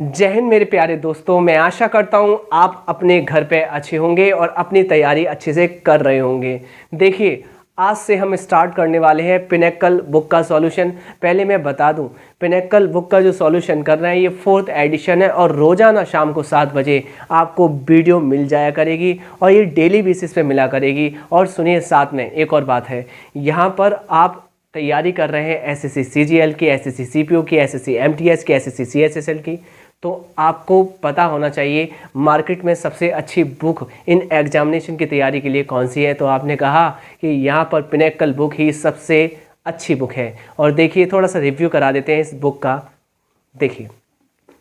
जय हिंद मेरे प्यारे दोस्तों। मैं आशा करता हूँ आप अपने घर पे अच्छे होंगे और अपनी तैयारी अच्छे से कर रहे होंगे। देखिए, आज से हम स्टार्ट करने वाले हैं पिनेकल बुक का सॉल्यूशन। पहले मैं बता दूं, पिनेकल बुक का जो सॉल्यूशन कर रहे हैं ये 4th एडिशन है और रोज़ाना शाम को 7 बजे आपको वीडियो मिल जाया करेगी और ये डेली बेसिस पे मिला करेगी। और सुनिए, साथ में एक और बात है, यहाँ पर आप तैयारी कर रहे हैं एसएससी सीजीएल की, एसएससी सीपीओ की, एसएससी एमटीएस की, एसएससी सीएचएसएल की, तो आपको पता होना चाहिए मार्केट में सबसे अच्छी बुक इन एग्जामिनेशन की तैयारी के लिए कौन सी है। तो आपने कहा कि यहाँ पर पिनेकल बुक ही सबसे अच्छी बुक है। और देखिए, थोड़ा सा रिव्यू करा देते हैं इस बुक का। देखिए,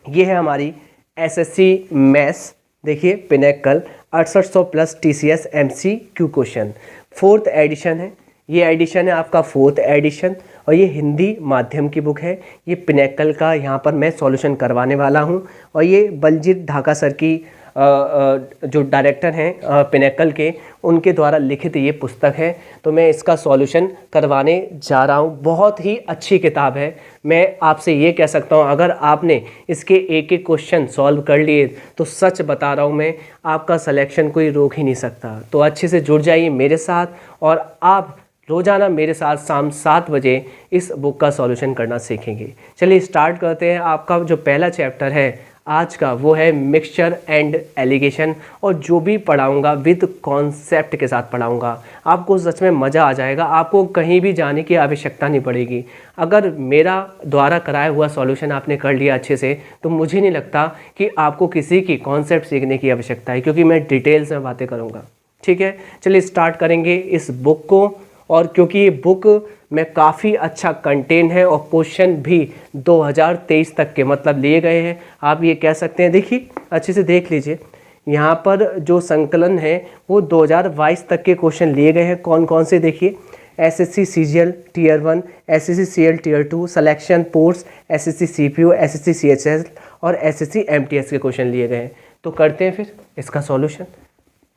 ये है हमारी एसएससी मैथ्स। देखिए, Pinnacle 6800 plus TCS MCQ question 4th edition है। ये एडिशन है आपका 4th एडिशन और ये हिंदी माध्यम की बुक है। ये पिनेकल का यहाँ पर मैं सॉल्यूशन करवाने वाला हूँ और ये बलजीत ढाका सर की जो डायरेक्टर हैं पिनेकल के, उनके द्वारा लिखित ये पुस्तक है। तो मैं इसका सॉल्यूशन करवाने जा रहा हूँ। बहुत ही अच्छी किताब है। मैं आपसे ये कह सकता हूँ, अगर आपने इसके एक एक क्वेश्चन सॉल्व कर लिए तो सच बता रहा हूँ मैं, आपका सिलेक्शन कोई रोक ही नहीं सकता। तो अच्छे से जुड़ जाइए मेरे साथ और आप रोज़ाना मेरे साथ शाम 7 बजे इस बुक का सॉल्यूशन करना सीखेंगे। चलिए स्टार्ट करते हैं। आपका जो पहला चैप्टर है आज का वो है मिक्सचर एंड एलिगेशन। और जो भी पढ़ाऊंगा विद कॉन्सेप्ट के साथ पढ़ाऊंगा। आपको सच में मज़ा आ जाएगा। आपको कहीं भी जाने की आवश्यकता नहीं पड़ेगी। अगर मेरा द्वारा कराया हुआ सॉल्यूशन आपने कर लिया अच्छे से, तो मुझे नहीं लगता कि आपको किसी की कॉन्सेप्ट सीखने की आवश्यकता है, क्योंकि मैं डिटेल्स में बातें करूँगा। ठीक है, चलिए स्टार्ट करेंगे इस बुक को। और क्योंकि ये बुक में काफ़ी अच्छा कंटेंट है और क्वेश्चन भी 2023 तक के मतलब लिए गए हैं, आप ये कह सकते हैं। देखिए, अच्छे से देख लीजिए, यहाँ पर जो संकलन है वो 2022 तक के क्वेश्चन लिए गए हैं। कौन कौन से देखिए, SSC CGL tier 1, SSC CL tier 2, selection post, SSC CPO, SSC CHS और एसएससी एमटीएस के क्वेश्चन लिए गए हैं। तो करते हैं फिर इसका सॉल्यूशन।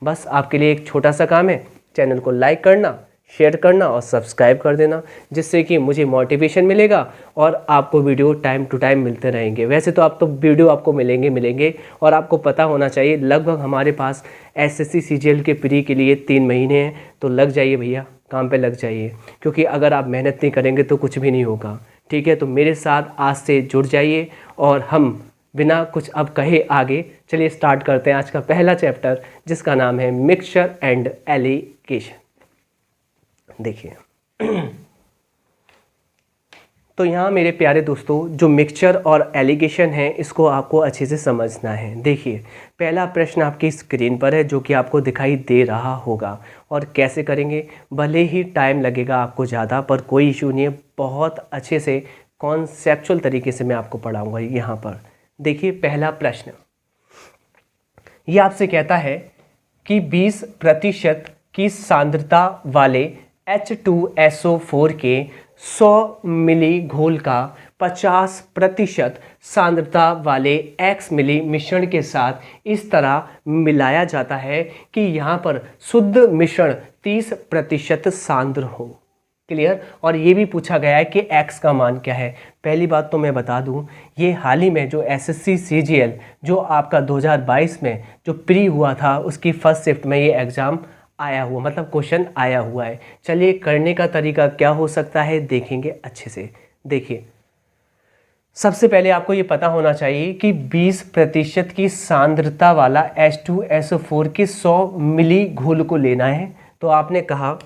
बस आपके लिए एक छोटा सा काम है, चैनल को लाइक करना, शेयर करना और सब्सक्राइब कर देना, जिससे कि मुझे मोटिवेशन मिलेगा और आपको वीडियो टाइम टू टाइम मिलते रहेंगे। वैसे तो आप तो वीडियो आपको मिलेंगे और आपको पता होना चाहिए लगभग हमारे पास एसएससी सीजीएल के प्री के लिए 3 महीने हैं। तो लग जाइए भैया, काम पे लग जाइए, क्योंकि अगर आप मेहनत नहीं करेंगे तो कुछ भी नहीं होगा। ठीक है, तो मेरे साथ आज से जुड़ जाइए और हम बिना कुछ अब कहे आगे चलिए स्टार्ट करते हैं आज का पहला चैप्टर, जिसका नाम है मिक्सचर एंड एलिगेशन। देखिए, तो यहाँ मेरे प्यारे दोस्तों, जो मिक्सचर और एलिगेशन है इसको आपको अच्छे से समझना है। देखिए, पहला प्रश्न आपकी स्क्रीन पर है जो कि आपको दिखाई दे रहा होगा। और कैसे करेंगे, भले ही टाइम लगेगा आपको ज़्यादा, पर कोई इशू नहीं है। बहुत अच्छे से कॉन्सेप्चुअल तरीके से मैं आपको पढ़ाऊँगा। यहाँ पर देखिए, पहला प्रश्न ये आपसे कहता है कि 20% की सांद्रता वाले H2SO4 के 100 मिली घोल का 50% सांद्रता वाले X मिली मिश्रण के साथ इस तरह मिलाया जाता है कि यहाँ पर शुद्ध मिश्रण 30% सांद्र हो। क्लियर। और ये भी पूछा गया है कि X का मान क्या है। पहली बात तो मैं बता दूं, ये हाल ही में जो एसएससी सीजीएल जो आपका 2022 में जो प्री हुआ था, उसकी फर्स्ट शिफ्ट में ये एग्ज़ाम आया हुआ, मतलब क्वेश्चन आया हुआ है। चलिए, करने का तरीका क्या हो सकता है देखेंगे अच्छे से। देखिए, सबसे पहले आपको ये पता होना चाहिए कि 20% की सांद्रता वाला H2SO4 के 100 मिली घोल को लेना है। तो आपने कहा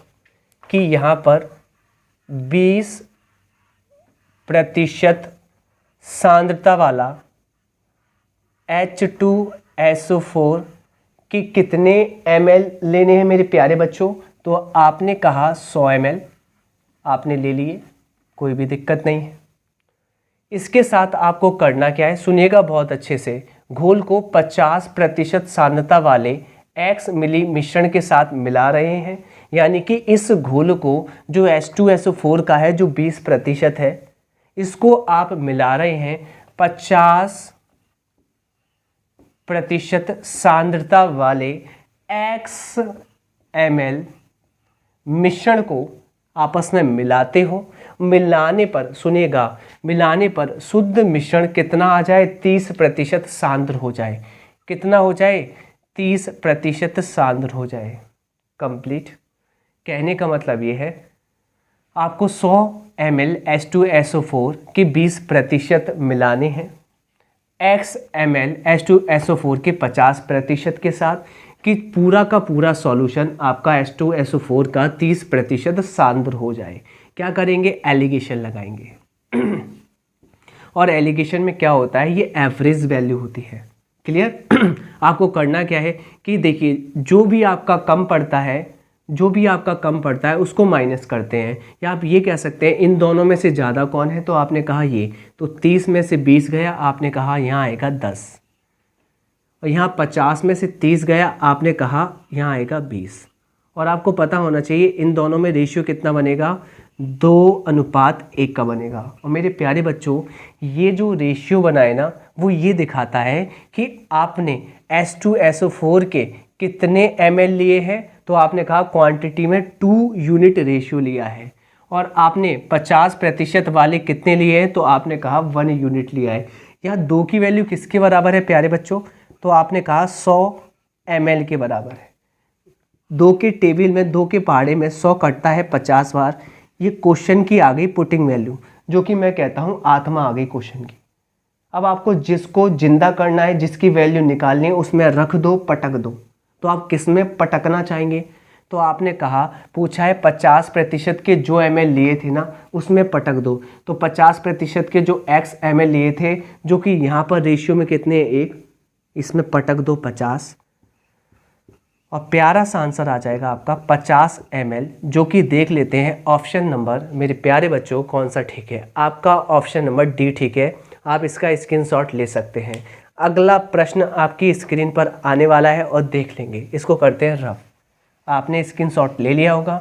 कि यहाँ पर 20% सांद्रता वाला H2SO4 कि कितने ml लेने हैं मेरे प्यारे बच्चों। तो आपने कहा 100 ml आपने ले लिए, कोई भी दिक्कत नहीं है। इसके साथ आपको करना क्या है, सुनिएगा बहुत अच्छे से। घोल को 50% सांद्रता वाले X मिली मिश्रण के साथ मिला रहे हैं। यानी कि इस घोल को जो H2SO4 का है, जो 20% है, इसको आप मिला रहे हैं 50% सांद्रता वाले X ml मिश्रण को आपस में मिलाते हो, मिलाने पर सुनेगा, मिलाने पर शुद्ध मिश्रण कितना आ जाए, 30% सांद्र हो जाए। कितना हो जाए, 30% सांद्र हो जाए। कंप्लीट। कहने का मतलब ये है आपको 100 ml H2SO4 के 20% मिलाने हैं x ml H2SO4 के 50% के साथ, कि पूरा का पूरा सॉल्यूशन आपका H2SO4 का 30% सांद्र हो जाए। क्या करेंगे, एलिगेशन लगाएंगे। और एलिगेशन में क्या होता है, ये एवरेज वैल्यू होती है। क्लियर। आपको करना क्या है कि देखिए जो भी आपका कम पड़ता है उसको माइनस करते हैं, या आप ये कह सकते हैं इन दोनों में से ज़्यादा कौन है, तो आपने कहा ये, तो 30 में से 20 गया, आपने कहा यहाँ आएगा 10, और यहाँ 50 में से 30 गया, आपने कहा यहाँ आएगा 20। और आपको पता होना चाहिए इन दोनों में रेशियो कितना बनेगा, 2:1 का बनेगा। और मेरे प्यारे बच्चों, ये जो रेशियो बनाए ना, वो ये दिखाता है कि आपने H2SO4 के कितने ml लिए हैं, तो आपने कहा क्वांटिटी में 2 यूनिट रेशियो लिया है। और आपने 50% वाले कितने लिए हैं, तो आपने कहा 1 यूनिट लिया है। यहाँ 2 की वैल्यू किसके बराबर है प्यारे बच्चों, तो आपने कहा 100 ml के बराबर है। 2 के टेबल में, 2 के पहाड़े में 100 कटता है 50 बार। ये क्वेश्चन की आ गई पुटिंग वैल्यू, जो कि मैं कहता हूँ आत्मा आ गई क्वेश्चन की। अब आपको जिसको जिंदा करना है, जिसकी वैल्यू निकालनी है, उसमें रख दो, पटक दो। तो आप किस में पटकना चाहेंगे, तो आपने कहा पूछा है 50% के जो ml लिए थे ना, उसमें पटक दो। तो 50% के जो x ml लिए थे, जो कि यहाँ पर रेशियो में कितने हैं, 1, इसमें पटक दो 50, और प्यारा सा आंसर आ जाएगा आपका 50 ml, जो कि देख लेते हैं ऑप्शन नंबर, मेरे प्यारे बच्चों, कौन सा ठीक है। आपका ऑप्शन नंबर डी ठीक है। आप इसका स्क्रीनशॉट ले सकते हैं। अगला प्रश्न आपकी स्क्रीन पर आने वाला है और देख लेंगे। इसको करते हैं रफ। आपने स्क्रीनशॉट ले लिया होगा।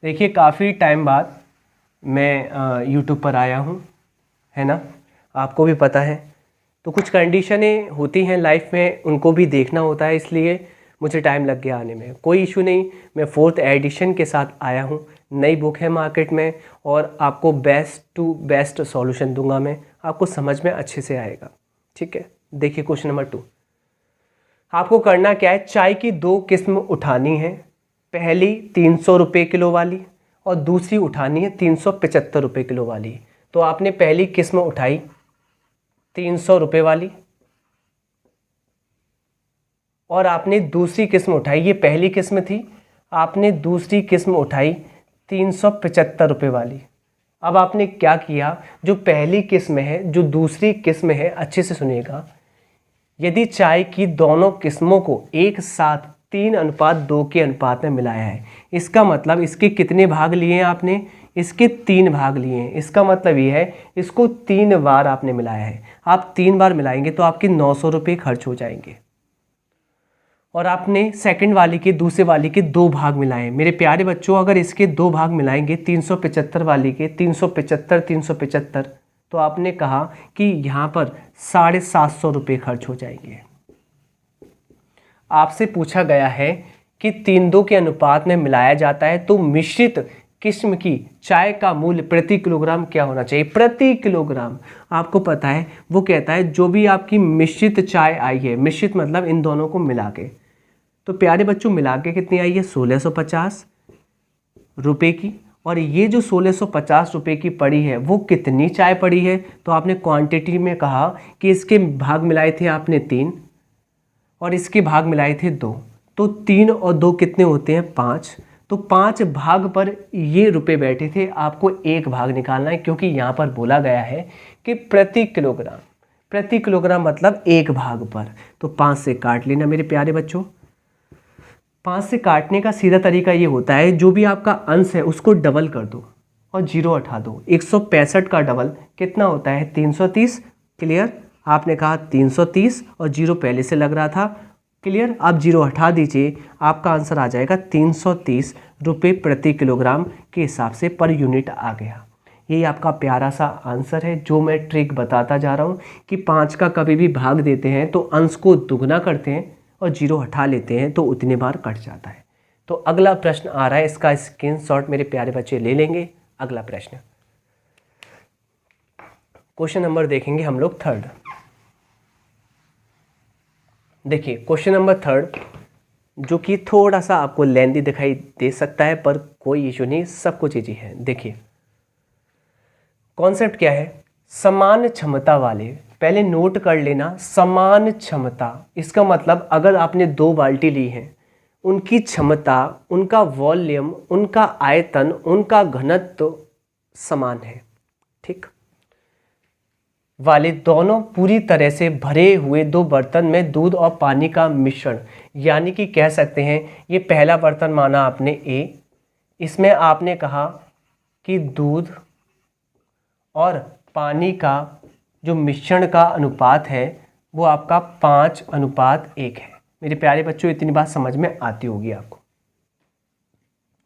देखिए काफ़ी टाइम बाद मैं यूट्यूब पर आया हूँ, है ना, आपको भी पता है। तो कुछ कंडीशनें होती हैं लाइफ में, उनको भी देखना होता है, इसलिए मुझे टाइम लग गया आने में। कोई इशू नहीं, मैं 4th एडिशन के साथ आया हूँ। नई बुक है मार्केट में, और आपको बेस्ट टू बेस्ट सॉल्यूशन दूंगा मैं, आपको समझ में अच्छे से आएगा। ठीक है, देखिए क्वेश्चन नंबर 2। आपको करना क्या है, चाय की 2 किस्म उठानी है। पहली 300 रुपये किलो वाली, और दूसरी उठानी है 375 रुपये किलो वाली। तो आपने पहली किस्म उठाई 300 रुपये वाली, और आपने दूसरी किस्म उठाई, ये पहली किस्म थी, आपने दूसरी किस्म उठाई 375 रुपये वाली। अब आपने क्या किया, जो पहली किस्म है, जो दूसरी किस्म है, अच्छे से सुनिएगा, यदि चाय की दोनों किस्मों को एक साथ 3:2 के अनुपात में मिलाया है, इसका मतलब इसके कितने भाग लिए हैं आपने, इसके 3 भाग लिए हैं। इसका मतलब ये है इसको 3 बार आपने मिलाया है। आप 3 बार मिलाएंगे तो आपके 900 रुपये खर्च हो जाएंगे। और आपने सेकंड वाली के, दूसरे वाली के 2 भाग मिलाए। मेरे प्यारे बच्चों, अगर इसके 2 भाग मिलाएंगे 375 वाली के, 375 375, तो आपने कहा कि यहाँ पर 750 रुपये खर्च हो जाएंगे। आपसे पूछा गया है कि 3:2 के अनुपात में मिलाया जाता है, तो मिश्रित किस्म की चाय का मूल्य प्रति किलोग्राम क्या होना चाहिए। प्रति किलोग्राम आपको पता है, वो कहता है जो भी आपकी मिश्रित चाय आई है, मिश्रित मतलब इन दोनों को मिला के, तो प्यारे बच्चों मिला के कितनी आई है, 1650 रुपये की। और ये जो 1650 रुपये की पड़ी है, वो कितनी चाय पड़ी है, तो आपने क्वांटिटी में कहा कि इसके भाग मिलाए थे आपने 3, और इसके भाग मिलाए थे 2, तो 3 और 2 कितने होते हैं, 5। तो 5 भाग पर ये रुपए बैठे थे, आपको 1 भाग निकालना है, क्योंकि यहाँ पर बोला गया है कि प्रति किलोग्राम, प्रति किलोग्राम मतलब 1 भाग पर। तो 5 से काट लेना मेरे प्यारे बच्चों। 5 से काटने का सीधा तरीका ये होता है, जो भी आपका अंश है उसको डबल कर दो और 0 हटा दो। 165 का डबल कितना होता है, 330। क्लियर, आपने कहा 330 और 0 पहले से लग रहा था। क्लियर, आप 0 हटा दीजिए, आपका आंसर आ जाएगा 330 रुपये प्रति किलोग्राम के हिसाब से पर यूनिट आ गया। यही आपका प्यारा सा आंसर है, जो मैं ट्रिक बताता जा रहा हूँ कि 5 का कभी भी भाग देते हैं तो अंश को दुगना करते हैं और 0 हटा लेते हैं तो उतने बार कट जाता है। तो अगला प्रश्न आ रहा है, इसका स्क्रीनशॉट मेरे प्यारे बच्चे ले लेंगे। अगला प्रश्न, क्वेश्चन नंबर देखेंगे हम लोग 3rd। देखिए क्वेश्चन नंबर 3rd, जो कि थोड़ा सा आपको लेंदी दिखाई दे सकता है पर कोई इशू नहीं, सब कुछ इजी है। देखिए कॉन्सेप्ट क्या है, समान क्षमता वाले, पहले नोट कर लेना, समान क्षमता, इसका मतलब अगर आपने 2 बाल्टी ली है, उनकी क्षमता, उनका वॉल्यूम, उनका आयतन, उनका घनत्व समान है, ठीक वाले दोनों पूरी तरह से भरे हुए 2 बर्तन में दूध और पानी का मिश्रण, यानी कि कह सकते हैं ये पहला बर्तन माना आपने A, इसमें आपने कहा कि दूध और पानी का जो मिश्रण का अनुपात है वो आपका 5:1 है। मेरे प्यारे बच्चों इतनी बात समझ में आती होगी आपको।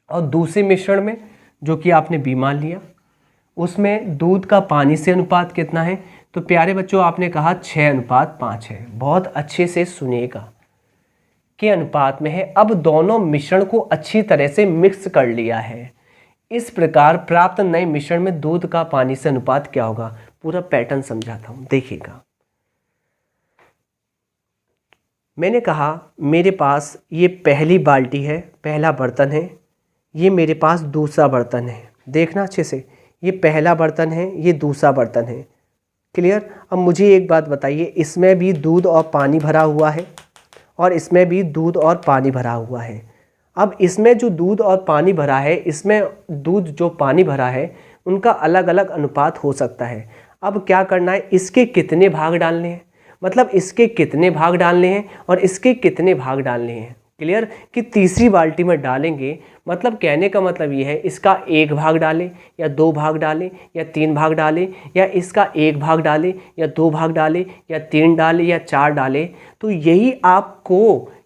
और दूसरे मिश्रण में जो कि आपने B मान लिया, उसमें दूध का पानी से अनुपात कितना है, तो प्यारे बच्चों आपने कहा 6:5 है। बहुत अच्छे से सुनिएगा, के अनुपात में है। अब दोनों मिश्रण को अच्छी तरह से मिक्स कर लिया है। इस प्रकार प्राप्त नए मिश्रण में दूध का पानी से अनुपात क्या होगा, पूरा पैटर्न समझाता हूं, देखिएगा। मैंने कहा मेरे पास ये पहली बाल्टी है, पहला बर्तन है, ये मेरे पास दूसरा बर्तन है, देखना अच्छे से, ये पहला बर्तन है, ये दूसरा बर्तन है, क्लियर। अब मुझे एक बात बताइए, इसमें भी दूध और पानी भरा हुआ है और इसमें भी दूध और पानी भरा हुआ है। अब इसमें जो दूध और पानी भरा है, इसमें दूध जो पानी भरा है, उनका अलग अलग अनुपात हो सकता है। अब क्या करना है, इसके कितने भाग डालने हैं, मतलब इसके कितने भाग डालने हैं और इसके कितने भाग डालने हैं, क्लियर। कि तीसरी बाल्टी में डालेंगे, मतलब कहने का मतलब ये है इसका 1 भाग डालें या 2 भाग डालें या 3 भाग डालें, या इसका 1 भाग डालें या 2 भाग डालें या 3 डालें या 4 डालें, तो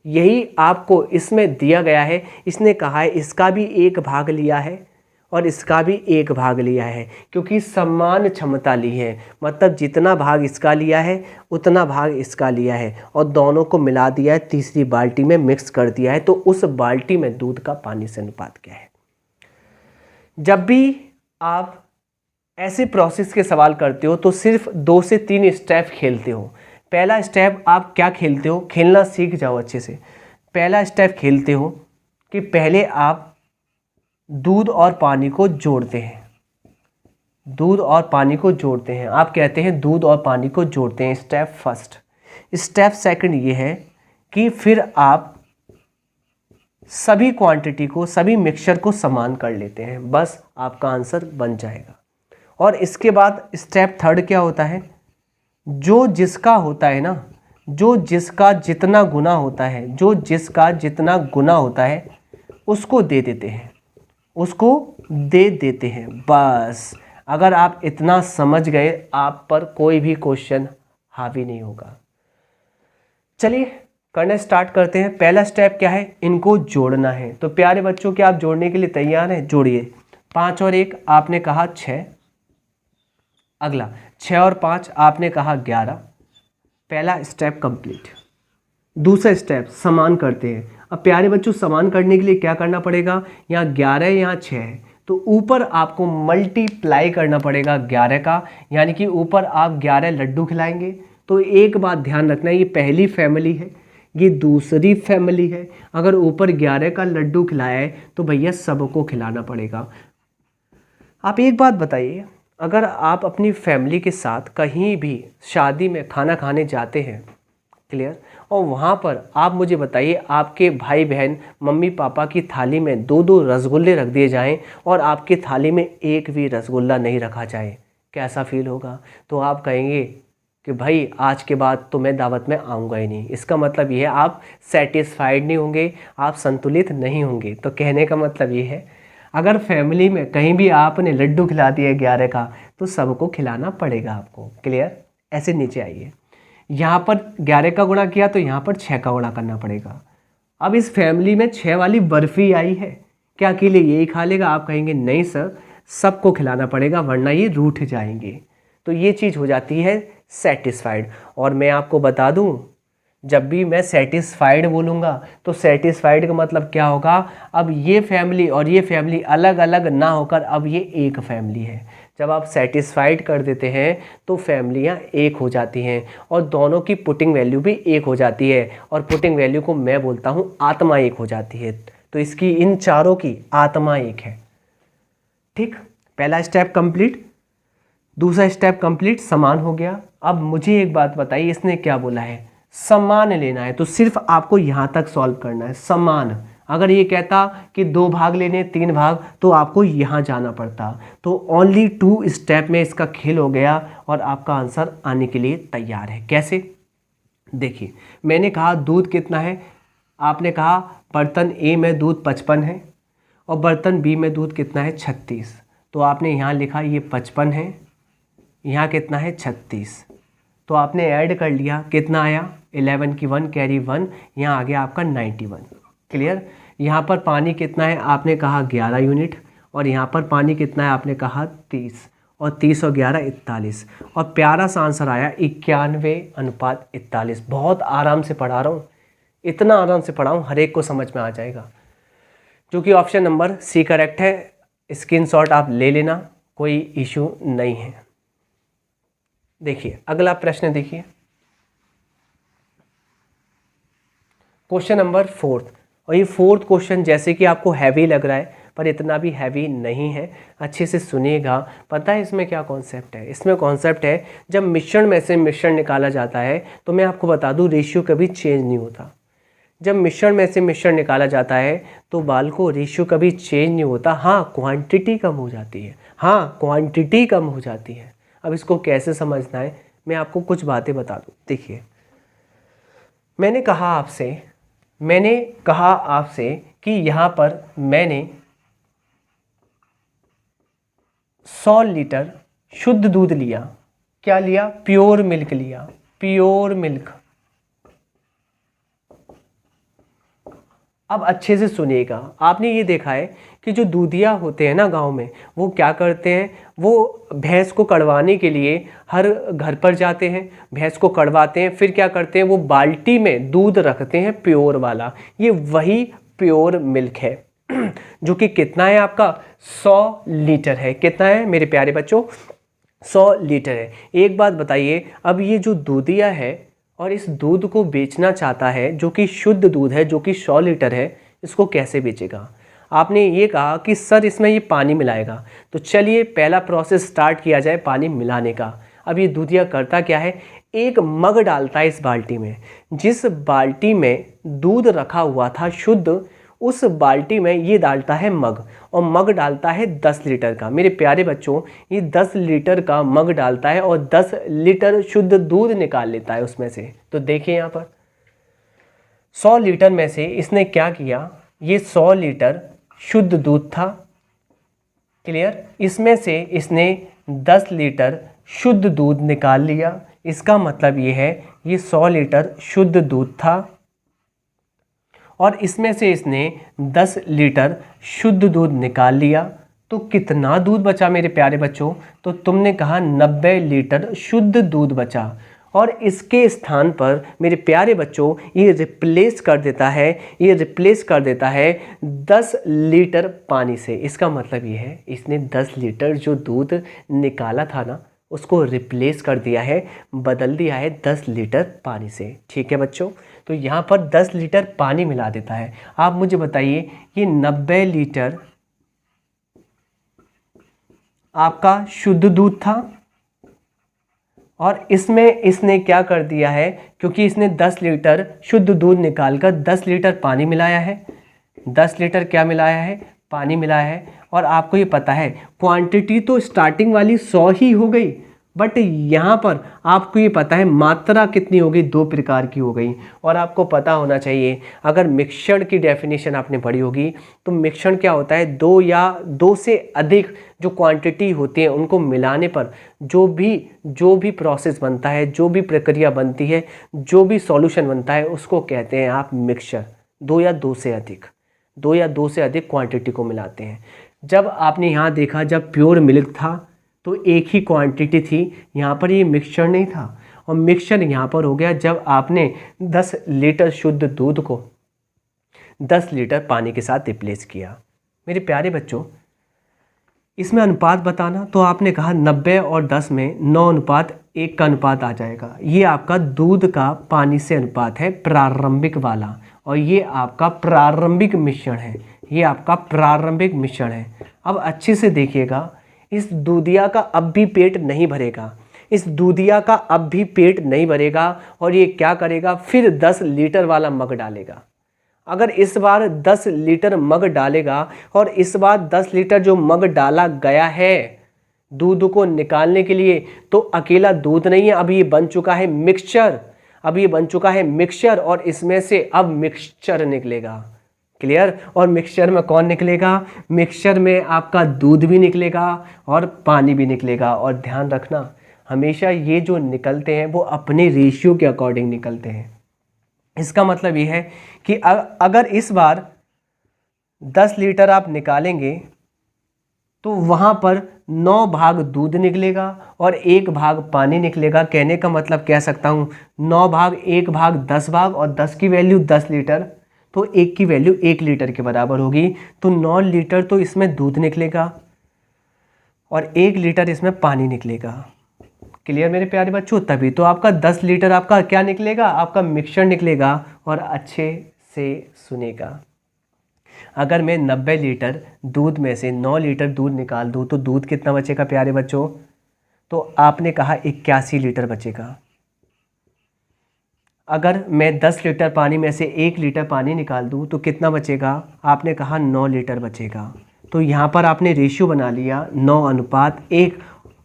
यही आपको इसमें दिया गया है। इसने कहा है इसका भी 1 भाग लिया है और इसका भी 1 भाग लिया है, क्योंकि समान क्षमता ली है, मतलब जितना भाग इसका लिया है उतना भाग इसका लिया है और दोनों को मिला दिया है, तीसरी बाल्टी में मिक्स कर दिया है। तो उस बाल्टी में दूध का पानी से अनुपात क्या है। जब भी आप ऐसे प्रोसेस के सवाल करते हो तो सिर्फ 2 से 3 स्टेप खेलते हो। पहला स्टेप आप क्या खेलते हो, खेलना सीख जाओ अच्छे से। पहला स्टेप खेलते हो कि पहले आप दूध और पानी को जोड़ते हैं, दूध और पानी को जोड़ते हैं, आप कहते हैं दूध और पानी को जोड़ते हैं, स्टेप फर्स्ट। स्टेप सेकंड ये है कि फिर आप सभी क्वांटिटी को, सभी मिक्सचर को समान कर लेते हैं, बस आपका आंसर बन जाएगा। और इसके बाद स्टेप थर्ड क्या होता है, जो जिसका होता है ना, जो जिसका जितना गुना होता है, जो जिसका जितना गुना होता है उसको दे देते हैं, उसको दे देते हैं, बस। अगर आप इतना समझ गए, आप पर कोई भी क्वेश्चन हावी नहीं होगा। चलिए करना स्टार्ट करते हैं। पहला स्टेप क्या है, इनको जोड़ना है। तो प्यारे बच्चों, क्या आप जोड़ने के लिए तैयार हैं? जोड़िए। 5 और 1 आपने कहा 6, अगला 6 और 5 आपने कहा 11। पहला स्टेप कंप्लीट। दूसरा स्टेप समान करते हैं। अब प्यारे बच्चों, समान करने के लिए क्या करना पड़ेगा, यहाँ 11 यहाँ 6 है, तो ऊपर आपको मल्टीप्लाई करना पड़ेगा 11 का, यानी कि ऊपर आप 11 लड्डू खिलाएंगे। तो एक बात ध्यान रखना, ये पहली फैमिली है, ये दूसरी फैमिली है। अगर ऊपर 11 का लड्डू खिलाया है तो भैया सबको खिलाना पड़ेगा। आप एक बात बताइए, अगर आप अपनी फैमिली के साथ कहीं भी शादी में खाना खाने जाते हैं, क्लियर, और वहाँ पर आप मुझे बताइए आपके भाई बहन मम्मी पापा की थाली में 2-2 रसगुल्ले रख दिए जाएं और आपकी थाली में एक भी रसगुल्ला नहीं रखा जाए, कैसा फील होगा? तो आप कहेंगे कि भाई आज के बाद तो मैं दावत में आऊँगा ही नहीं। इसका मतलब ये है आप सेटिस्फाइड नहीं होंगे, आप संतुलित नहीं होंगे। तो कहने का मतलब ये है, अगर फैमिली में कहीं भी आपने लड्डू खिला दिया 11 का तो सबको खिलाना पड़ेगा आपको, क्लियर। ऐसे नीचे आइए, यहाँ पर 11 का गुणा किया तो यहाँ पर 6 का गुणा करना पड़ेगा। अब इस फैमिली में 6 वाली बर्फ़ी आई है, क्या अकेले यही खा लेगा? आप कहेंगे नहीं सर, सबको खिलाना पड़ेगा वरना ये रूठ जाएंगे। तो ये चीज़ हो जाती है सेटिस्फाइड। और मैं आपको बता दूं, जब भी मैं सेटिस्फाइड बोलूँगा तो सेटिस्फाइड का मतलब क्या होगा, अब ये फैमिली और ये फैमिली अलग अलग ना होकर अब ये एक फैमिली है। जब आप सेटिस्फाइड कर देते हैं तो फैमिलियाँ एक हो जाती हैं और दोनों की पुटिंग वैल्यू भी एक हो जाती है, और पुटिंग वैल्यू को मैं बोलता हूँ आत्मा एक हो जाती है। तो इसकी इन चारों की आत्मा एक है। ठीक, पहला स्टेप कंप्लीट। दूसरा स्टेप कंप्लीट, समान हो गया। अब मुझे एक बात बताइए, इसने क्या बोला है, समान लेना है, तो सिर्फ आपको यहाँ तक सॉल्व करना है, समान। अगर ये कहता कि 2 भाग लेने 3 भाग तो आपको यहाँ जाना पड़ता। तो ओनली 2 स्टेप में इसका खेल हो गया और आपका आंसर आने के लिए तैयार है। कैसे, देखिए मैंने कहा दूध कितना है, आपने कहा बर्तन ए में दूध 55 है और बर्तन बी में दूध कितना है 36। तो आपने यहाँ लिखा ये 55 है, यहाँ कितना है 36। तो आपने ऐड कर लिया, कितना आया 11 की 1 कैरी 1, यहाँ आ गया आपका 91। क्लियर। यहाँ पर पानी कितना है, आपने कहा 11 यूनिट, और यहाँ पर पानी कितना है, आपने कहा 30, और 30 और 11 41, और प्यारा सा आंसर आया 91:41। बहुत आराम से पढ़ा रहा हूँ, इतना आराम से पढ़ाऊँ हर एक को समझ में आ जाएगा। जो कि ऑप्शन नंबर सी करेक्ट है। स्क्रीनशॉट आप ले लेना, कोई इशू नहीं है। देखिए अगला प्रश्न देखिए, क्वेश्चन नंबर 4। और ये 4th क्वेश्चन जैसे कि आपको हैवी लग रहा है पर इतना भी हैवी नहीं है, अच्छे से सुनिएगा। पता है इसमें क्या कॉन्सेप्ट है, इसमें कॉन्सेप्ट है जब मिश्रण में से मिश्रण निकाला जाता है, तो मैं आपको बता दूं रेशियो कभी चेंज नहीं होता। जब मिश्रण में से मिश्रण निकाला जाता है तो बाल को रेशियो कभी चेंज नहीं होता। हाँ क्वांटिटी कम हो जाती है, हाँ क्वांटिटी कम हो जाती है। अब इसको कैसे समझना है, मैं आपको कुछ बातें बता दूं। देखिए मैंने कहा आपसे कि यहाँ पर मैंने 100 लीटर शुद्ध दूध लिया। क्या लिया, प्योर मिल्क लिया, प्योर मिल्क। अब अच्छे से सुनिएगा, आपने ये देखा है कि जो दूधिया होते हैं ना गांव में, वो क्या करते हैं, वो भैंस को कड़वाने के लिए हर घर पर जाते हैं, भैंस को कड़वाते हैं, फिर क्या करते हैं वो बाल्टी में दूध रखते हैं प्योर वाला। ये वही प्योर मिल्क है जो कि कितना है आपका 100 लीटर है। कितना है मेरे प्यारे बच्चों, 100 लीटर है। एक बात बताइए, अब ये जो दूधिया है और इस दूध को बेचना चाहता है जो कि शुद्ध दूध है, जो कि 100 लीटर है, इसको कैसे बेचेगा। आपने ये कहा कि सर इसमें ये पानी मिलाएगा, तो चलिए पहला प्रोसेस स्टार्ट किया जाए पानी मिलाने का। अब ये दूधिया करता क्या है, एक मग डालता है इस बाल्टी में। जिस बाल्टी में दूध रखा हुआ था शुद्ध, उस बाल्टी में ये डालता है मग, और मग डालता है 10 लीटर का। मेरे प्यारे बच्चों ये 10 लीटर का मग डालता है और 10 लीटर शुद्ध दूध निकाल लेता है उसमें से। तो देखिए यहाँ पर 100 लीटर में से इसने क्या किया, ये 100 लीटर शुद्ध दूध था। क्लियर। इसमें से इसने 10 लीटर शुद्ध दूध निकाल लिया। इसका मतलब ये है ये 100 लीटर शुद्ध दूध था और इसमें से इसने 10 लीटर शुद्ध दूध निकाल लिया। तो कितना दूध बचा मेरे प्यारे बच्चों, तो तुमने कहा 90 लीटर शुद्ध दूध बचा। और इसके स्थान पर मेरे प्यारे बच्चों ये रिप्लेस कर देता है 10 लीटर पानी से। इसका मतलब ये है इसने 10 लीटर जो दूध निकाला था ना, उसको रिप्लेस कर दिया है, बदल दिया है 10 लीटर पानी से। ठीक है बच्चों, तो यहाँ पर 10 लीटर पानी मिला देता है। आप मुझे बताइए ये 90 लीटर आपका शुद्ध दूध था और इसमें इसने क्या कर दिया है, क्योंकि इसने 10 लीटर शुद्ध दूध निकालकर 10 लीटर पानी मिलाया है। 10 लीटर क्या मिलाया है, पानी मिलाया है। और आपको ये पता है क्वांटिटी तो स्टार्टिंग वाली 100 ही हो गई, बट यहाँ पर आपको ये पता है मात्रा कितनी हो गई, 2 प्रकार की हो गई। और आपको पता होना चाहिए, अगर मिश्रण की डेफिनेशन आपने पढ़ी होगी तो मिश्रण क्या होता है, 2 या 2 से अधिक जो क्वांटिटी होती है उनको मिलाने पर जो भी प्रोसेस बनता है, जो भी प्रक्रिया बनती है, जो भी सॉल्यूशन बनता है, उसको कहते हैं आप मिक्सचर। 2 या 2 से अधिक क्वांटिटी को मिलाते हैं। जब आपने यहाँ देखा, जब प्योर मिल्क था तो एक ही क्वांटिटी थी, यहाँ पर ये मिक्सचर नहीं था। और मिक्सचर यहाँ पर हो गया जब आपने 10 लीटर शुद्ध दूध को 10 लीटर पानी के साथ रिप्लेस किया। मेरे प्यारे बच्चों, इसमें अनुपात बताना, तो आपने कहा 90 और 10 में 9:1 का अनुपात आ जाएगा। ये आपका दूध का पानी से अनुपात है प्रारंभिक वाला, और ये आपका प्रारंभिक मिश्रण है, ये आपका प्रारंभिक मिश्रण है। अब अच्छे से देखिएगा, इस दूधिया का अब भी पेट नहीं भरेगा, इस दूधिया का अब भी पेट नहीं भरेगा, और ये क्या करेगा, फिर 10 लीटर वाला मग डालेगा। अगर इस बार 10 लीटर मग डालेगा और इस बार 10 लीटर जो मग डाला गया है दूध को निकालने के लिए, तो अकेला दूध नहीं है, अब ये बन चुका है मिक्सचर, अब ये बन चुका है मिक्सचर, और इसमें से अब मिक्सचर निकलेगा। क्लियर? और मिक्सचर में कौन निकलेगा? मिक्सचर में आपका दूध भी निकलेगा और पानी भी निकलेगा। और ध्यान रखना, हमेशा ये जो निकलते हैं वो अपने रेशियो के अकॉर्डिंग निकलते हैं। इसका मतलब ये है कि अगर इस बार 10 लीटर आप निकालेंगे तो वहाँ पर 9 भाग दूध निकलेगा और 1 भाग पानी निकलेगा। कहने का मतलब कह सकता हूँ 9 भाग 1 भाग 10 भाग, और 10 की वैल्यू 10 लीटर, तो 1 की वैल्यू 1 लीटर के बराबर होगी। तो 9 लीटर तो इसमें दूध निकलेगा और 1 लीटर इसमें पानी निकलेगा। क्लियर मेरे प्यारे बच्चों? तभी तो आपका 10 लीटर आपका क्या निकलेगा, आपका मिक्सचर निकलेगा। और अच्छे से सुनेगा, अगर मैं 90 लीटर दूध में से 9 लीटर दूध निकाल दूँ तो दूध कितना बचेगा प्यारे बच्चों? तो आपने कहा 81 लीटर बचेगा। अगर मैं 10 लीटर पानी में से 1 लीटर पानी निकाल दूँ तो कितना बचेगा? आपने कहा 9 लीटर बचेगा। तो यहाँ पर आपने रेशियो बना लिया 9:1,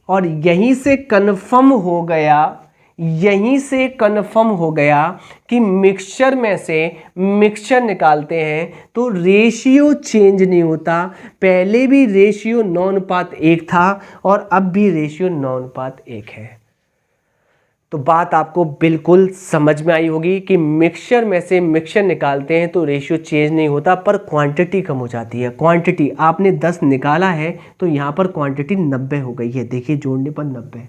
और यहीं से कन्फर्म हो गया, यहीं से कन्फर्म हो गया कि मिक्सचर में से मिक्सचर निकालते हैं तो रेशियो चेंज नहीं होता। पहले भी रेशियो 9:1 था और अब भी रेशियो 9:1 है। तो बात आपको बिल्कुल समझ में आई होगी कि मिक्सचर में से मिक्सचर निकालते हैं तो रेशियो चेंज नहीं होता, पर क्वांटिटी कम हो जाती है। क्वांटिटी आपने 10 निकाला है तो यहाँ पर क्वांटिटी 90 हो गई है। देखिए जोड़ने पर 90।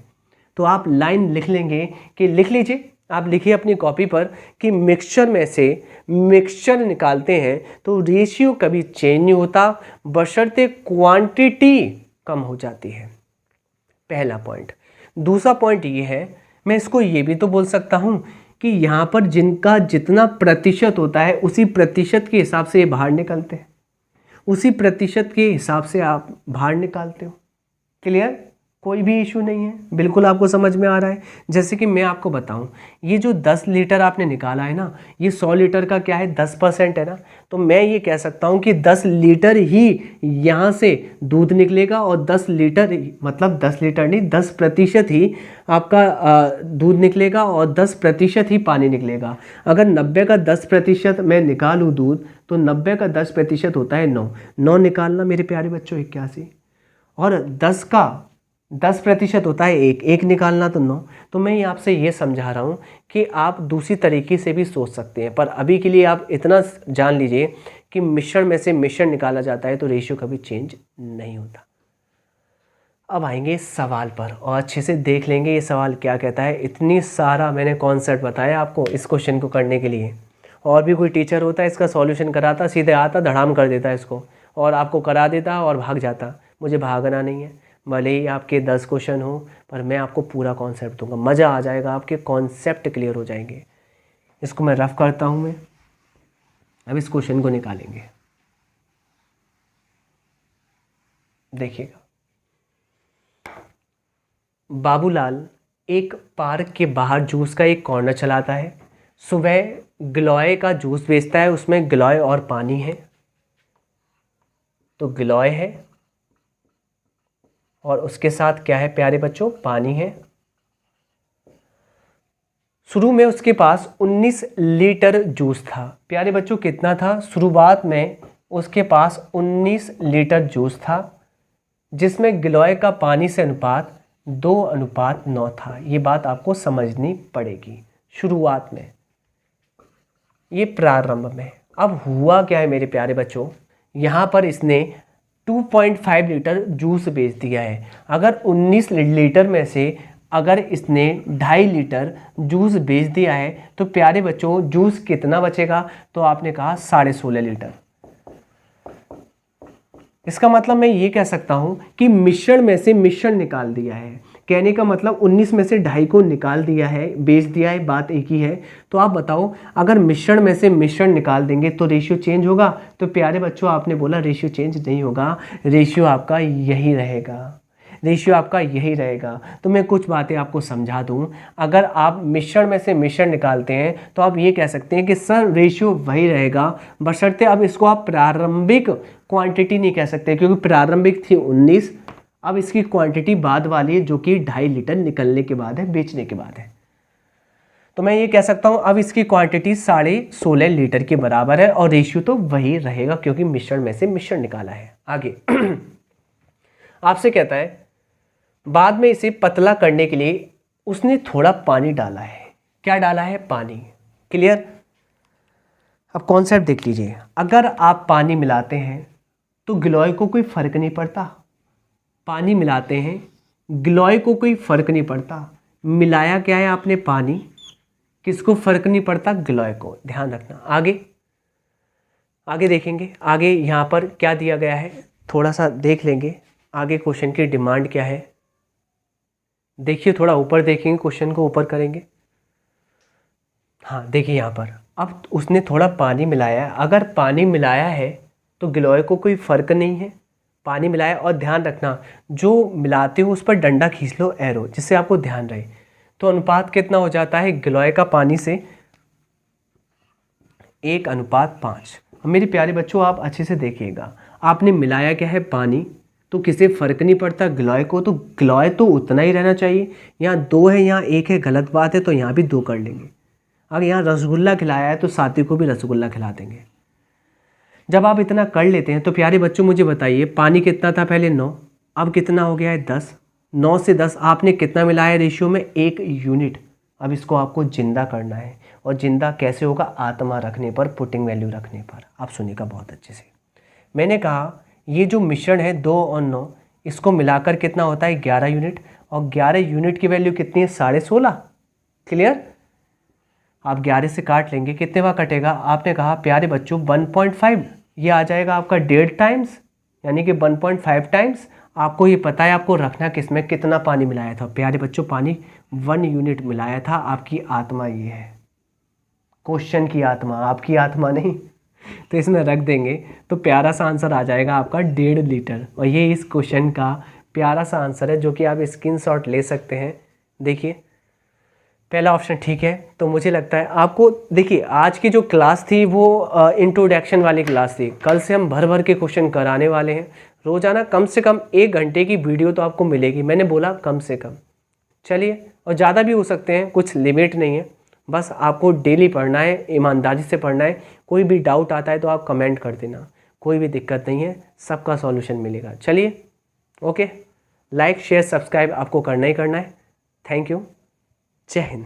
तो आप लाइन लिख लेंगे कि, लिख लीजिए, आप लिखिए अपनी कॉपी पर कि मिक्सचर में से मिक्सचर निकालते हैं तो रेशियो कभी चेंज नहीं होता, बशर्ते क्वांटिटी कम हो जाती है। पहला पॉइंट। दूसरा पॉइंट ये है, मैं इसको ये भी तो बोल सकता हूँ कि यहाँ पर जिनका जितना प्रतिशत होता है उसी प्रतिशत के हिसाब से ये बाहर निकलते हैं, उसी प्रतिशत के हिसाब से आप बाहर निकालते हो। क्लियर? कोई भी इशू नहीं है, बिल्कुल आपको समझ में आ रहा है। जैसे कि मैं आपको बताऊं, ये जो 10 लीटर आपने निकाला है ना, ये 100 लीटर का क्या है, 10% है ना। तो मैं ये कह सकता हूं कि 10 लीटर ही यहाँ से दूध निकलेगा और 10 लीटर मतलब 10 लीटर नहीं, 10% ही आपका दूध निकलेगा और 10% ही पानी निकलेगा। अगर 90 का 10% मैं निकालूँ दूध, तो 90 का 10% होता है 9 निकालना मेरे प्यारे बच्चों 81, और 10 का 10% होता है 1 निकालना तो 9। तो मैं आपसे ये समझा रहा हूँ कि आप दूसरी तरीके से भी सोच सकते हैं, पर अभी के लिए आप इतना जान लीजिए कि मिश्रण में से मिश्रण निकाला जाता है तो रेशियो कभी चेंज नहीं होता। अब आएंगे सवाल पर और अच्छे से देख लेंगे ये सवाल क्या कहता है। इतनी सारा मैंने कॉन्सेप्ट बताया आपको इस क्वेश्चन को करने के लिए। और भी कोई टीचर होता है इसका सॉल्यूशन कराता, सीधे आता धड़ाम कर देता इसको और आपको करा देता और भाग जाता। मुझे भागना नहीं है, भले ही आपके 10 क्वेश्चन हो, पर मैं आपको पूरा कॉन्सेप्ट दूंगा। मज़ा आ जाएगा, आपके कॉन्सेप्ट क्लियर हो जाएंगे। इसको मैं रफ करता हूँ। मैं अब इस क्वेश्चन को निकालेंगे, देखिएगा। बाबूलाल एक पार्क के बाहर जूस का एक कॉर्नर चलाता है। सुबह गिलोय का जूस बेचता है, उसमें गिलोय और पानी है। तो गिलोय है और उसके साथ क्या है प्यारे बच्चों, पानी है। शुरू में उसके पास 19 लीटर जूस था। प्यारे बच्चों कितना था? शुरुआत में उसके पास 19 लीटर जूस था, जिसमें गिलोय का पानी से अनुपात 2:9 था। ये बात आपको समझनी पड़ेगी। शुरुआत में, ये प्रारंभ में। अब हुआ क्या है मेरे प्यारे बच्चों, यहाँ पर इसने 2.5 लीटर जूस बेच दिया है। अगर 19 लीटर में से अगर इसने 2.5 लीटर जूस बेच दिया है तो प्यारे बच्चों जूस कितना बचेगा, तो आपने कहा 16.5 लीटर। इसका मतलब मैं ये कह सकता हूं कि मिश्रण में से मिश्रण निकाल दिया है। कहने का मतलब 19 में से 2.5 को निकाल दिया है, बेच दिया है, बात एक ही है। तो आप बताओ अगर मिश्रण में से मिश्रण निकाल देंगे तो रेशियो चेंज होगा? तो प्यारे बच्चों आपने बोला रेशियो चेंज नहीं होगा, रेशियो आपका यही रहेगा, रेशियो आपका यही रहेगा। तो मैं कुछ बातें आपको समझा दूं। अगर आप मिश्रण में से मिश्रण निकालते हैं तो आप ये कह सकते हैं कि सर रेशियो वही रहेगा, बशर्ते अब इसको आप प्रारंभिक क्वांटिटी नहीं कह सकते क्योंकि प्रारंभिक थी 19, अब इसकी क्वांटिटी बाद वाली है जो कि 2.5 लीटर निकलने के बाद है, बेचने के बाद है। तो मैं ये कह सकता हूं अब इसकी क्वांटिटी 16.5 लीटर के बराबर है और रेशियो तो वही रहेगा क्योंकि मिश्रण में से मिश्रण निकाला है। आगे आपसे कहता है बाद में इसे पतला करने के लिए उसने थोड़ा पानी डाला है। क्या डाला है? पानी। क्लियर? अब कॉन्सेप्ट देख लीजिए, अगर आप पानी मिलाते हैं तो गिलोय को कोई फर्क नहीं पड़ता। पानी मिलाते हैं, गिलोय को कोई फर्क नहीं पड़ता। मिलाया क्या है आपने? पानी। किसको फर्क नहीं पड़ता? गिलोय को। ध्यान रखना। आगे देखेंगे, आगे यहाँ पर क्या दिया गया है थोड़ा सा देख लेंगे। आगे क्वेश्चन की डिमांड क्या है देखिए, थोड़ा ऊपर देखेंगे, क्वेश्चन को ऊपर करेंगे। हाँ देखिए यहाँ पर, अब उसने थोड़ा पानी मिलाया है। अगर पानी मिलाया है तो गिलोय को कोई फर्क नहीं है, पानी मिलाया। और ध्यान रखना जो मिलाते हो उस पर डंडा खींच लो एरो, जिससे आपको ध्यान रहे। तो अनुपात कितना हो जाता है गिलोय का पानी से? 1:5। मेरे प्यारे बच्चों आप अच्छे से देखिएगा, आपने मिलाया क्या है? पानी। तो किसे फ़र्क नहीं पड़ता? गिलोय को। तो गिलोय तो उतना ही रहना चाहिए। यहाँ 2 है, यहाँ 1 है, गलत बात है, तो यहाँ भी 2 कर लेंगे। अगर यहाँ रसगुल्ला खिलाया है तो साथी को भी रसगुल्ला खिला देंगे। जब आप इतना कर लेते हैं तो प्यारे बच्चों मुझे बताइए पानी कितना था पहले? 9, अब कितना हो गया है? 10। 9 से 10 आपने कितना मिलाया रेशियो में? 1 यूनिट। अब इसको आपको जिंदा करना है, और जिंदा कैसे होगा? आत्मा रखने पर, पुटिंग वैल्यू रखने पर। आप सुनिएगा बहुत अच्छे से। मैंने कहा ये जो मिश्रण है 2 और 9, इसको मिलाकर कितना होता है? 11 यूनिट। और 11 यूनिट की वैल्यू कितनी है? 16.5। क्लियर? आप 11 से काट लेंगे, कितने बार कटेगा? आपने कहा प्यारे बच्चों 1.5, ये आ जाएगा आपका 1.5 टाइम्स, यानी कि 1.5 टाइम्स। आपको ये पता है आपको रखना किस में, कितना पानी मिलाया था? प्यारे बच्चों पानी 1 यूनिट मिलाया था। आपकी आत्मा ये है, क्वेश्चन की आत्मा, आपकी आत्मा नहीं। तो इसमें रख देंगे तो प्यारा सा आंसर आ जाएगा आपका 1.5 लीटर। और ये इस क्वेश्चन का प्यारा सा आंसर है जो कि आप स्क्रीनशॉट ले सकते हैं। देखिए पहला ऑप्शन ठीक है। तो मुझे लगता है आपको, देखिए आज की जो क्लास थी वो इंट्रोडक्शन वाली क्लास थी। कल से हम भर भर के क्वेश्चन कराने वाले हैं। रोज़ाना कम से कम 1 घंटे की वीडियो तो आपको मिलेगी। मैंने बोला कम से कम, चलिए, और ज़्यादा भी हो सकते हैं, कुछ लिमिट नहीं है। बस आपको डेली पढ़ना है, ईमानदारी से पढ़ना है। कोई भी डाउट आता है तो आप कमेंट कर देना, कोई भी दिक्कत नहीं है, सबका सॉल्यूशन मिलेगा। चलिए ओके, लाइक शेयर सब्सक्राइब आपको करना ही करना है। थैंक यू, जय हिंद।